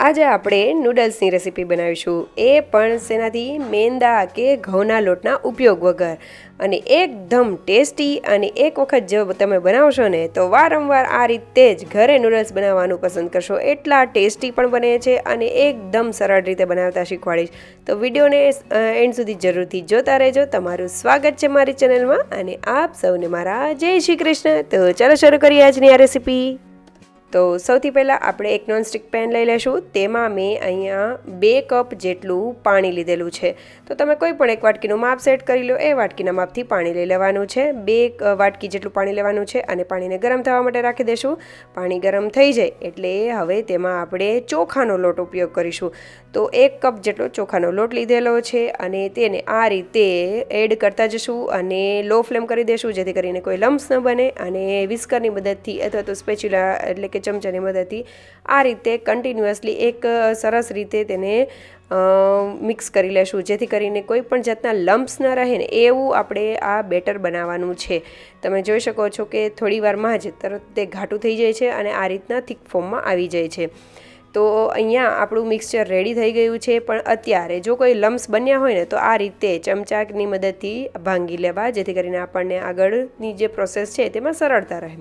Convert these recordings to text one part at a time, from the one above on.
આજે આપણે નૂડલ્સની રેસીપી બનાવીશું, એ પણ શેનાથી? મેંદા કે ઘઉંના લોટના ઉપયોગ વગર, અને એકદમ ટેસ્ટી. અને એક વખત જો તમે બનાવશો ને તો વારંવાર આ રીતે જ ઘરે નૂડલ્સ બનાવવાનું પસંદ કરશો. એટલા ટેસ્ટી પણ બને છે અને એકદમ સરળ રીતે બનાવતા શીખવાડીશ. તો વિડીયોને એન્ડ સુધી જરૂરથી જોતા રહેજો. તમારું સ્વાગત છે મારી ચેનલમાં અને આપ સૌને મારા જય શ્રી કૃષ્ણ. તો ચાલો શરૂ કરીએ આજની આ રેસીપી. તો સૌથી પહેલાં આપણે એક નોનસ્ટિક પેન લઈ લઈશું. તેમાં મેં અહીંયા 2 કપ જેટલું પાણી લીધેલું છે. તો તમે કોઈ પણ એક વાટકીનું માપ સેટ કરી લો. એ વાટકીના માપથી પાણી લઈ લેવાનું છે. 2 વાટકી જેટલું પાણી લેવાનું છે અને પાણીને ગરમ થવા માટે રાખી દઈશું. પાણી ગરમ થઈ જાય એટલે હવે તેમાં આપણે ચોખાનો લોટ ઉપયોગ કરીશું. તો 1 કપ જેટલો ચોખાનો લોટ લીધેલો છે અને તેને આ રીતે એડ કરતા જશું અને લો ફ્લેમ કરી દઈશું, જેથી કરીને કોઈ લમ્સ ન બને. અને વિસ્કરની મદદથી અથવા તો સ્પેચ્યુલા એટલે કે ચમચાની મદદથી આ રીતે કન્ટિન્યુઅસલી એક સરસ રીતે તેને મિક્સ કરી લેશું, જેથી કરીને કોઈ પણ જાતના લમ્પ્સ ન રહે ને એવું આપણે આ બેટર બનાવવાનું છે. તમે જોઈ શકો છો કે થોડી વારમાં જ તરત તે ઘાટું થઈ જાય છે અને આ રીતના થીક ફોર્મમાં આવી જાય છે. તો અહીંયા આપણું મિક્સચર રેડી થઈ ગયું છે. પણ અત્યારે જો કોઈ લમ્સ બન્યા હોય ને તો આ રીતે ચમચાની મદદથી ભાંગી લેવા, જેથી કરીને આપણને આગળની જે પ્રોસેસ છે તેમાં સરળતા રહે.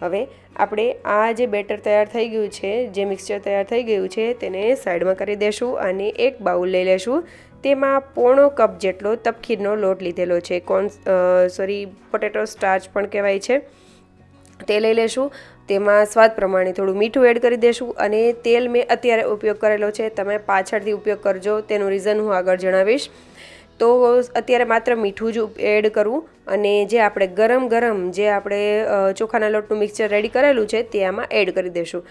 હવે આપણે આ જે બેટર તૈયાર થઈ ગયું છે, જે મિક્સચર તૈયાર થઈ ગયું છે, તેને સાઈડમાં કરી દઈશું અને એક બાઉલ લઈ લઈશું. તેમાં 1/4 કપ જેટલો તપકીરનો લોટ લીધેલો છે. પોટેટો સ્ટાર્ચ પણ કહેવાય છે. તે લઈ લઈશું. તેમાં સ્વાદ પ્રમાણે થોડું મીઠું એડ કરી દઈશું અને તેલ મેં અત્યારે ઉપયોગ કરેલો છે. તમે પાછળથી ઉપયોગ કરજો, તેનું રીઝન હું આગળ જણાવીશ. તો અત્યારે માત્ર મીઠું જ એડ કરવું અને જે આપણે ગરમ જે આપણે ચોખાના લોટનું મિક્સચર રેડી કરેલું છે તે આમાં એડ કરી દઈશું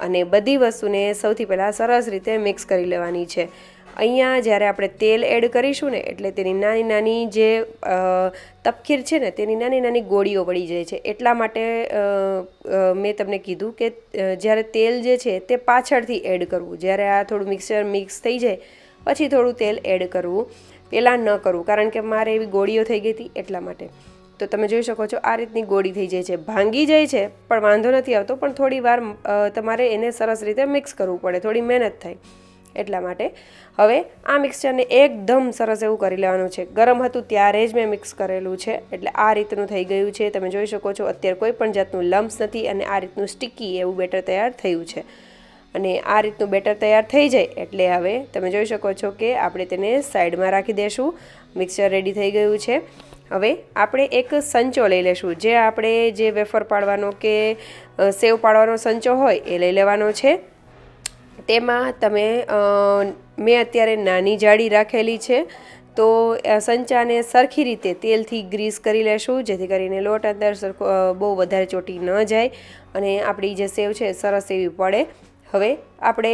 અને બધી વસ્તુને સૌથી પહેલાં સરસ રીતે મિક્સ કરી લેવાની છે. અહીંયા જ્યારે આપણે તેલ એડ કરીશું ને એટલે તેની નાની નાની જે તપકીર છે ને તેની નાની નાની ગોળીઓ પડી જાય છે. એટલા માટે મેં તમને કીધું કે જ્યારે તેલ જે છે તે પાછળથી એડ કરવું. જ્યારે આ થોડું મિક્સચર મિક્સ થઈ જાય પછી થોડું તેલ એડ કરવું, પહેલાં ન કરવું, કારણ કે મારે એવી ગોળીઓ થઈ ગઈ હતી એટલા માટે. તો તમે જોઈ શકો છો આ રીતની ગોળી થઈ જાય છે. ભાંગી જાય છે પણ વાંધો નથી આવતો, પણ થોડી વાર તમારે એને સરસ રીતે મિક્સ કરવું પડે, થોડી મહેનત થાય એટલા માટે. હવે આ મિક્સચરને એકદમ સરસ એવું કરી લેવાનું છે. ગરમ હતું ત્યારે જ મેં મિક્સ કરેલું છે એટલે આ રીતનું થઈ ગયું છે. તમે જોઈ શકો છો અત્યારે કોઈ પણ જાતનું લમ્સ નથી અને આ રીતનું સ્ટીકી એવું બેટર તૈયાર થયું છે. અને આ રીતનું બેટર તૈયાર થઈ જાય એટલે હવે તમે જોઈ શકો છો કે આપણે તેને સાઈડમાં રાખી દઈશું. મિક્સચર રેડી થઈ ગયું છે. હવે આપણે એક સંચો લઈ લઈશું. જે આપણે જે વેફર પાડવાનો કે સેવ પાડવાનો સંચો હોય એ લઈ લેવાનો છે. તેમાં મેં અત્યારે નાની જાળી રાખેલી છે. તો સંચાને સરખી રીતે તેલથી ગ્રીસ કરી લેશું, જેથી કરીને લોટ અંદર બહુ વધારે ચોટી ન જાય અને આપણી જે સેવ છે સરસ એવી પડે. હવે આપણે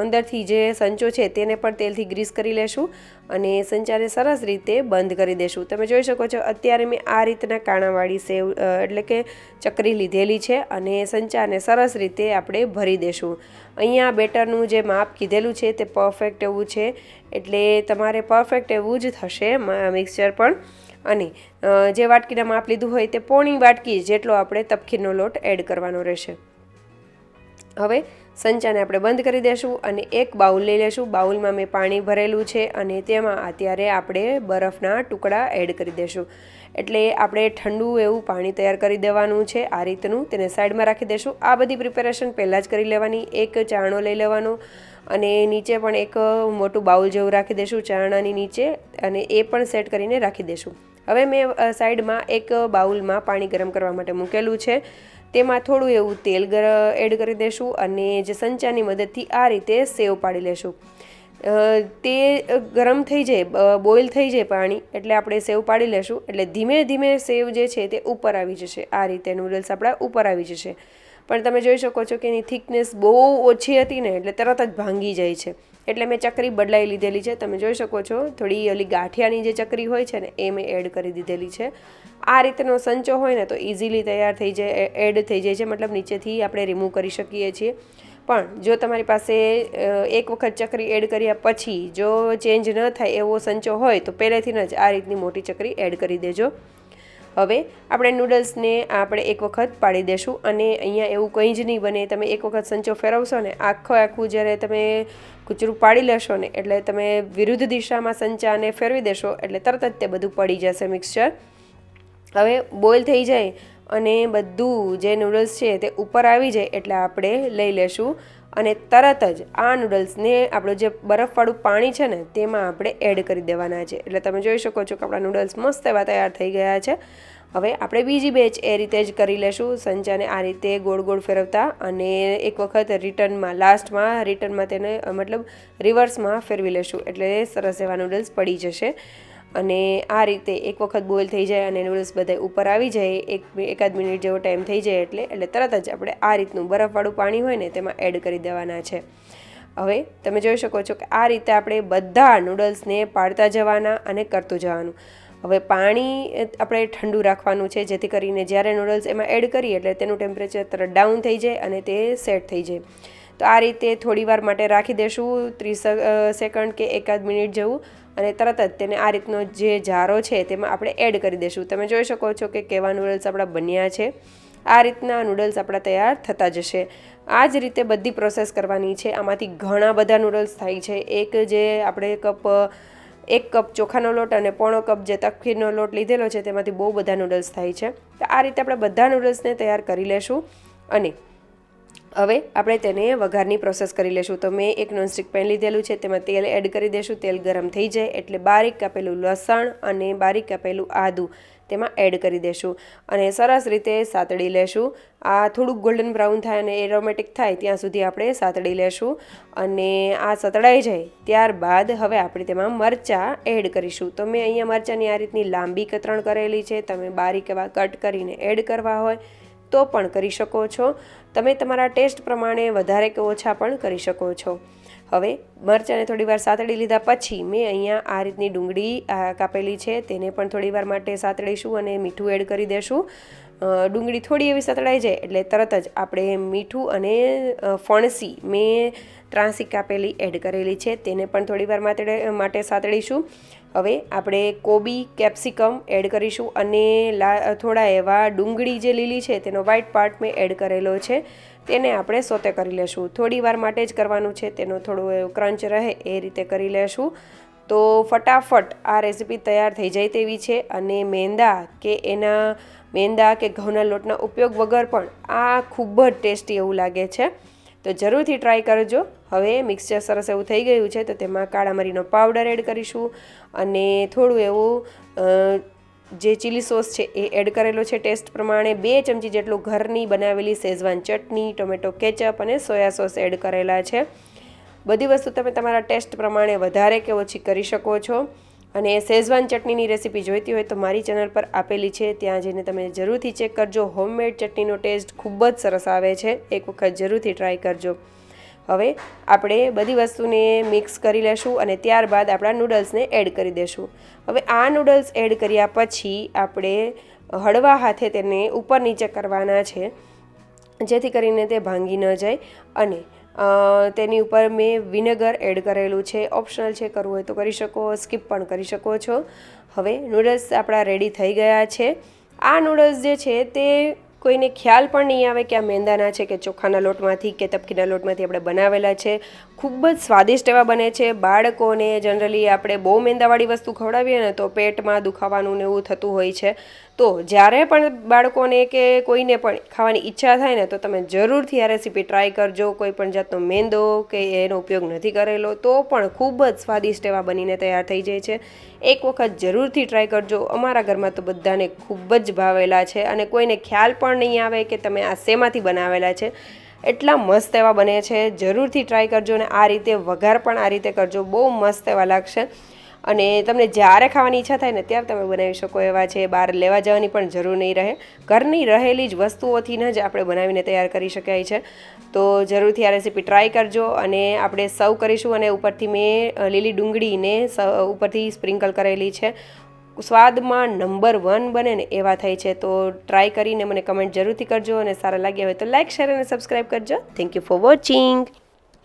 અંદરથી જે સંચો છે તેને પણ તેલથી ગ્રીસ કરી લેશું અને સંચાને સરસ રીતે બંધ કરી દેશું. તમે જોઈ શકો છો અત્યારે મેં આ રીતના કાણાવાળી સેવ એટલે કે ચકરી લીધેલી છે અને સંચાને સરસ રીતે આપણે ભરી દેશું. અહીંયા બેટરનું જે માપ કીધેલું છે તે પરફેક્ટ એવું છે એટલે તમારે પરફેક્ટ એવું જ થશે મિક્સચર પણ. અને જે વાટકીના માપ લીધું હોય તે 1/4 વાટકી જેટલો આપણે તપકીરનો લોટ એડ કરવાનો રહેશે. હવે સંચાને આપણે બંધ કરી દઈશું અને એક બાઉલ લઈ લઈશું. બાઉલમાં મેં પાણી ભરેલું છે અને તેમાં અત્યારે આપણે બરફના ટુકડા એડ કરી દઈશું. એટલે આપણે ઠંડુ એવું પાણી તૈયાર કરી દેવાનું છે આ રીતનું. તેને સાઈડમાં રાખી દઈશું. આ બધી પ્રિપેરેશન પહેલાં જ કરી લેવાની. એક ચારણો લઈ લેવાનો અને નીચે પણ એક મોટું બાઉલ જેવું રાખી દઈશું ચારણાની નીચે અને એ પણ સેટ કરીને રાખી દઈશું. હવે મેં સાઈડમાં એક બાઉલમાં પાણી ગરમ કરવા માટે મૂકેલું છે. તેમાં થોડું એવું તેલ એડ કરી દઈશું અને જે સંચાની મદદથી આ રીતે સેવ પાડી લેશું. તે ગરમ થઈ જાય, બોઇલ થઈ જાય પાણી એટલે આપણે સેવ પાડી લેશું. એટલે ધીમે ધીમે સેવ જે છે તે ઉપર આવી જશે. આ રીતે નૂડલ્સ આપણા ઉપર આવી જશે. પણ તમે જોઈ શકો છો કે એની થિકનેસ બહુ ઓછી હતી ને એટલે તરત જ ભાંગી જાય છે. એટલે મેં ચકરી બદલાઈ લીધેલી છે. તમે જોઈ શકો છો થોડી ઓલી ગાંઠિયાની જે ચકરી હોય છે ને એ મેં એડ કરી દીધેલી છે. આ રીતનો સંચો હોય ને તો ઇઝીલી તૈયાર થઈ જાય, એડ થઈ જાય છે, મતલબ નીચેથી આપણે રિમૂવ કરી શકીએ છીએ. પણ જો તમારી પાસે એક વખત ચકરી એડ કર્યા પછી જો ચેન્જ ન થાય એવો સંચો હોય તો પહેલેથી જ આ રીતની મોટી ચકરી એડ કરી દેજો. હવે આપણે નૂડલ્સને આપણે એક વખત પાડી દેશું અને અહીંયા એવું કંઈ જ નહીં બને. તમે એક વખત સંચો ફેરવશો ને આખું જ્યારે તમે કૂચરું પાડી લેશો ને એટલે તમે વિરુદ્ધ દિશામાં સંચાને ફેરવી દેશો એટલે તરત જ તે બધું પડી જશે મિક્સચર. હવે બોઇલ થઈ જાય અને બધું જે નૂડલ્સ છે તે ઉપર આવી જાય એટલે આપણે લઈ લેશું અને તરત જ આ નૂડલ્સને આપણું જે બરફવાળું પાણી છે ને તેમાં આપણે એડ કરી દેવાના છે. એટલે તમે જોઈ શકો છો કે આપણા નૂડલ્સ મસ્ત એવા તૈયાર થઈ ગયા છે. હવે આપણે બીજી બેચ એ રીતે જ કરી લેશું, સંચાને આ રીતે ગોળ ગોળ ફેરવતા અને એક વખત રિટર્નમાં તેને મતલબ રિવર્સમાં ફેરવી લેશું એટલે સરસ એવા નૂડલ્સ પડી જશે. અને આ રીતે એક વખત બોઇલ થઈ જાય અને નૂડલ્સ બધા ઉપર આવી જાય, એકાદ મિનિટ જેવો ટાઈમ થઈ જાય એટલે તરત જ આપણે આ રીતનું બરફવાળું પાણી હોય ને તેમાં એડ કરી દેવાના છે. હવે તમે જોઈ શકો છો કે આ રીતે આપણે બધા નૂડલ્સને પાડતા જવાના અને કરતું જવાનું. હવે પાણી આપણે ઠંડુ રાખવાનું છે જેથી કરીને જ્યારે નૂડલ્સ એમાં એડ કરીએ એટલે તેનું ટેમ્પરેચર તરત ડાઉન થઈ જાય અને તે સેટ થઈ જાય. તો આ રીતે થોડી વાર માટે રાખી દેશું, 30 સેકન્ડ કે એકાદ મિનિટ જેવું, અને તરત જ તેને આ રીતનો જે જારો છે તેમાં આપણે એડ કરી દઈશું. તમે જોઈ શકો છો કે કેવા નૂડલ્સ આપણા બન્યા છે. આ રીતના નૂડલ્સ આપણા તૈયાર થતા જશે. આ જ રીતે બધી પ્રોસેસ કરવાની છે. આમાંથી ઘણા બધા નૂડલ્સ થાય છે. એક કપ ચોખાનો લોટ અને પોણો કપ જે તકીનો લોટ લીધેલો છે તેમાંથી બહુ બધા નૂડલ્સ થાય છે. તો આ રીતે આપણે બધા નૂડલ્સને તૈયાર કરી લેશું અને હવે આપણે તેને વઘારની પ્રોસેસ કરી લેશું. તો મેં એક નોનસ્ટિક પેન લીધેલું છે, તેમાં તેલ એડ કરી દેશું. તેલ ગરમ થઈ જાય એટલે બારીક કાપેલું લસણ અને બારીક કાપેલું આદું તેમાં એડ કરી દેશું અને સરસ રીતે સાતળી લેશું. આ થોડુંક ગોલ્ડન બ્રાઉન થાય અને એરોમેટિક થાય ત્યાં સુધી આપણે સાતળી લેશું અને આ સતળાઈ જાય ત્યારબાદ હવે આપણે તેમાં મરચાં એડ કરીશું. તો મેં અહીંયા મરચાંની આ રીતની લાંબી કતરણ કરેલી છે. તમે બારીક એવા કટ કરીને એડ કરવા હોય તો પણ કરી શકો છો. તમે તમારા ટેસ્ટ પ્રમાણે વધારે કે ઓછા પણ કરી શકો છો. હવે મરચાંને થોડીવાર સાતળી લીધા પછી મેં અહીંયા આ રીતની ડુંગળી કાપેલી છે તેને પણ થોડીવાર માટે સાતળીશું અને મીઠું એડ કરી દેશું. ડુંગળી થોડી એવી સતળાઈ જાય એટલે તરત જ આપણે મીઠું અને ફણસી મેં ત્રાંસી કાપેલી એડ કરેલી છે તેને પણ થોડીવાર માટે સાતળીશું. હવે આપણે કોબી કેપ્સિકમ એડ કરીશું અને થોડા એવા ડુંગળી જે લીલી છે તેનો વ્હાઈટ પાર્ટ મેં એડ કરેલો છે તેને આપણે સોતે કરી લેશું. થોડી વાર માટે જ કરવાનું છે, તેનો થોડો ક્રંચ રહે એ રીતે કરી લેશું. તો ફટાફટ આ રેસીપી તૈયાર થઈ જાય તેવી છે અને મેંદા કે ઘઉંના લોટના ઉપયોગ વગર પણ આ ખૂબ જ ટેસ્ટી એવું લાગે છે. તો જરૂરથી ટ્રાય કરજો. હવે મિક્સચર સરસ એવું થઈ ગયું છે તો તેમાં કાળા મરીનો પાવડર એડ કરીશું અને થોડું એવું જે ચીલી સોસ છે એ એડ કરેલો છે ટેસ્ટ પ્રમાણે. 2 ચમચી જેટલું ઘરની બનાવેલી શેઝવાન ચટણી, ટોમેટો કેચઅપ અને સોયા સોસ એડ કરેલા છે. બધી વસ્તુ તમે તમારા ટેસ્ટ પ્રમાણે વધારે કે ઓછી કરી શકો છો. અને શેઝવાન ચટણીની રેસીપી જોઈતી હોય તો મારી ચેનલ પર આપેલી છે, ત્યાં જઈને તમે જરૂરથી ચેક કરજો. હોમમેડ ચટણીનો ટેસ્ટ ખૂબ જ સરસ આવે છે, એક વખત જરૂરથી ટ્રાય કરજો. હવે આપણે બધી વસ્તુને મિક્સ કરી લેશું અને ત્યારબાદ આપણા નૂડલ્સને એડ કરી દેશું. હવે આ નૂડલ્સ એડ કર્યા પછી આપણે હળવા હાથે તેને ઉપર નીચે કરવાના છે જેથી કરીને તે ભાંગી ન જાય. અને તેની ઉપર મેં વિનેગર એડ કરેલું છે, ઓપ્શનલ છે, કરવું હોય તો કરી શકો, સ્કીપ પણ કરી શકો છો. હવે નૂડલ્સ આપણા રેડી થઈ ગયા છે. આ નૂડલ્સ જે છે તે કોઈને ખ્યાલ પણ નહીં આવે કે આ મેંદાના છે કે ચોખાના લોટમાંથી કે તપકીના લોટમાંથી આપણે બનાવેલા છે. ખૂબ જ સ્વાદિષ્ટ એવા બને છે. બાળકોને જનરલી આપણે બહુ મેંદાવાળી વસ્તુ ખવડાવીએ ને તો પેટમાં દુખાવાનું ને એવું થતું હોય છે. તો જ્યારે પણ બાળકોને કે કોઈને પણ ખાવાની ઈચ્છા થાય ને તો તમે જરૂરથી આ રેસીપી ટ્રાય કરજો. કોઈ પણ જાતનો મેંદો કે એનો ઉપયોગ નથી કરેલો તો પણ ખૂબ જ સ્વાદિષ્ટ એવા બનીને તૈયાર થઈ જાય છે. એક વખત જરૂરથી ટ્રાય કરજો. અમારા ઘરમાં તો બધાને ખૂબ જ ભાવેલા છે અને કોઈને ખ્યાલ પણ નહીં આવે કે તમે આ શેમાંથી બનાવેલા છે. એટલા મસ્ત એવા બને છે. જરૂરથી ટ્રાય કરજો અને આ રીતે વઘાર પણ આ રીતે કરજો, બહુ મસ્ત એવા લાગશે. અને તમને જ્યારે ખાવાની ઈચ્છા થાય ને ત્યારે તમે બનાવી શકો એવા છે. બહાર લેવા જવાની પણ જરૂર નહીં રહે. ઘરની રહેલી જ વસ્તુઓથી જ આપણે બનાવીને તૈયાર કરી શકાય છે. તો જરૂરથી આ રેસીપી ટ્રાય કરજો અને આપણે સર્વ કરીશું. અને ઉપરથી મેં લીલી ડુંગળીને ઉપરથી સ્પ્રિંકલ કરેલી છે. સ્વાદમાં નંબર 1 બને ને એવા થાય છે. તો ટ્રાય કરીને મને કમેન્ટ જરૂરથી કરજો અને સારા લાગ્યા હોય તો લાઇક, શેર અને સબસ્ક્રાઈબ કરજો. Thank you for watching.